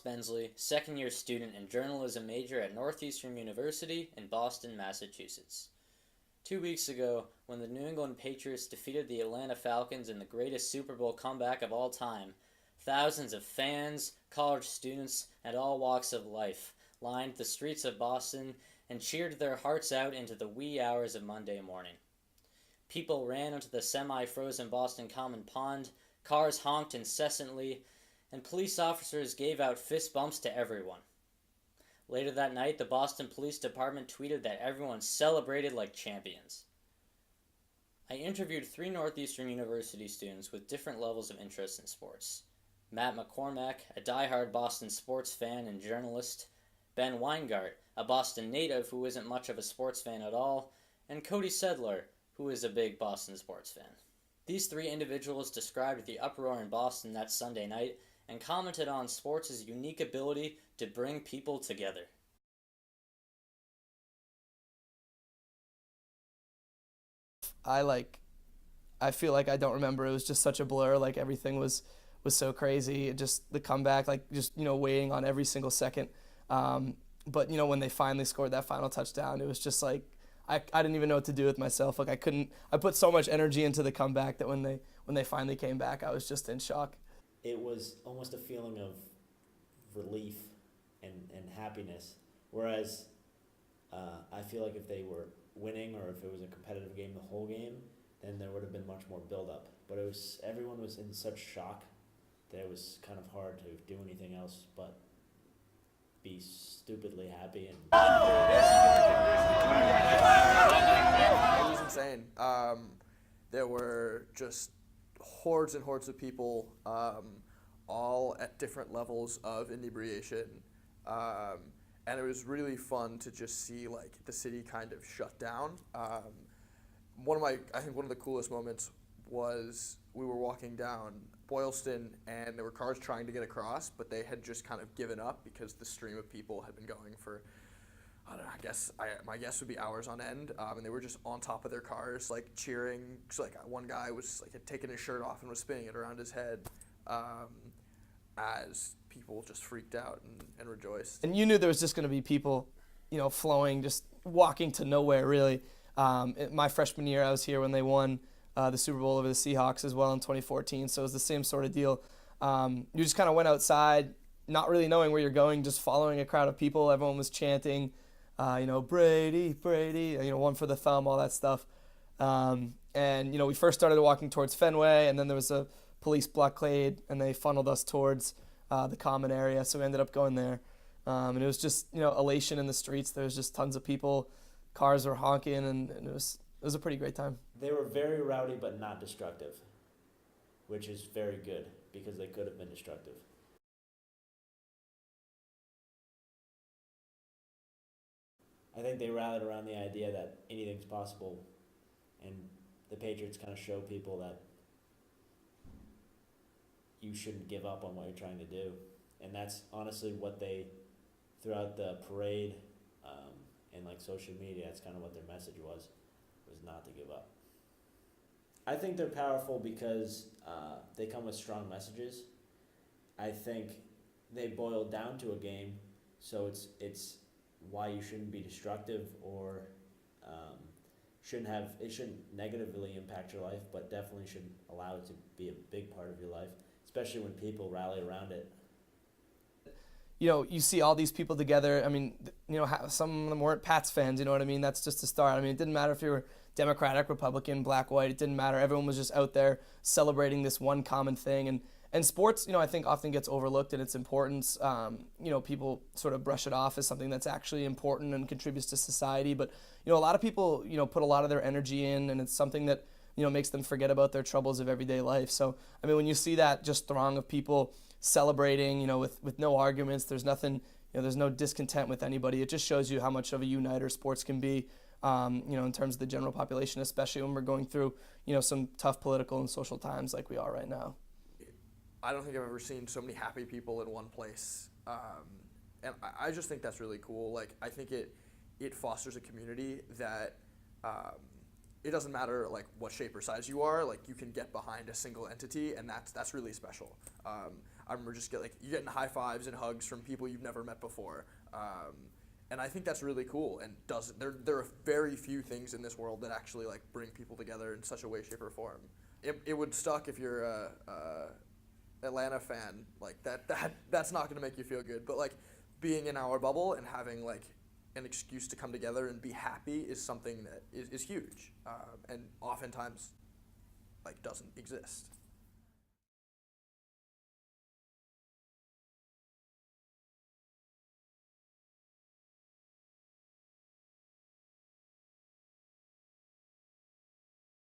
Bensley, second-year student and journalism major at Northeastern University in Boston, Massachusetts. 2 weeks ago, when the New England Patriots defeated the Atlanta Falcons in the greatest Super Bowl comeback of all time, thousands of fans, college students, and all walks of life lined the streets of Boston and cheered their hearts out into the wee hours of Monday morning. People ran onto the semi-frozen Boston Common Pond, cars honked incessantly, and police officers gave out fist bumps to everyone. Later that night, the Boston Police Department tweeted that everyone celebrated like champions. I interviewed 3 Northeastern University students with different levels of interest in sports. Matt McCormack, a diehard Boston sports fan and journalist, Ben Weingart, a Boston native who isn't much of a sports fan at all, and Cody Sedler, who is a big Boston sports fan. These 3 individuals described the uproar in Boston that Sunday night and commented on sports' unique ability to bring people together. I feel like I don't remember. It was just such a blur. Like everything was so crazy. It just the comeback, waiting on every single second. But when they finally scored that final touchdown, it was just like I didn't even know what to do with myself. Like I put so much energy into the comeback that when they finally came back, I was just in shock. It was almost a feeling of relief and happiness. Whereas I feel like if they were winning or if it was a competitive game the whole game, then there would have been much more build-up. But everyone was in such shock that it was kind of hard to do anything else but be stupidly happy. It was insane. There were just hordes and hordes of people, all at different levels of inebriation. And it was really fun to just see the city kind of shut down. I think one of the coolest moments was we were walking down Boylston and there were cars trying to get across, but they had just kind of given up because the stream of people had been going for, I don't know, my guess would be hours on end, and they were just on top of their cars, cheering. So, one guy was had taken his shirt off and was spinning it around his head, as people just freaked out and rejoiced. And you knew there was just going to be people, flowing, just walking to nowhere, really. My freshman year, I was here when they won the Super Bowl over the Seahawks as well in 2014, so it was the same sort of deal. You just kind of went outside, not really knowing where you're going, just following a crowd of people. Everyone was chanting, Brady, Brady, one for the thumb, all that stuff. And, we first started walking towards Fenway, and then there was a police blockade, and they funneled us towards the common area, so we ended up going there. And it was just, elation in the streets. There was just tons of people. Cars were honking, and it was a pretty great time. They were very rowdy but not destructive, which is very good because they could have been destructive. I think they rallied around the idea that anything's possible, and the Patriots kind of show people that you shouldn't give up on what you're trying to do. And that's honestly what they, throughout the parade and social media, that's kind of what their message was not to give up. I think they're powerful because they come with strong messages. I think they boil down to a game, so it's why you shouldn't be destructive or shouldn't negatively impact your life, but definitely should allow it to be a big part of your life, especially when people rally around it. You see all these people together. I mean, some of them weren't Pats fans, you know what I mean? That's just the start. I mean, it didn't matter if you were Democratic, Republican, black, white. It didn't matter. Everyone was just out there celebrating this one common thing. And sports, I think often gets overlooked in its importance. People sort of brush it off as something that's actually important and contributes to society. But, a lot of people, put a lot of their energy in, and it's something that, makes them forget about their troubles of everyday life. So, I mean, when you see that just throng of people celebrating, with no arguments, there's nothing, there's no discontent with anybody. It just shows you how much of a uniter sports can be, in terms of the general population, especially when we're going through, some tough political and social times like we are right now. I don't think I've ever seen so many happy people in one place. And I just think that's really cool. I think it fosters a community that it doesn't matter what shape or size you are, you can get behind a single entity, and that's really special. I remember just you're getting high fives and hugs from people you've never met before. And I think that's really cool, and there are very few things in this world that actually like bring people together in such a way, shape, or form. It would suck if you're a Atlanta fan, like that's not gonna make you feel good. But like being in our bubble and having like an excuse to come together and be happy is something that is huge, and oftentimes like doesn't exist.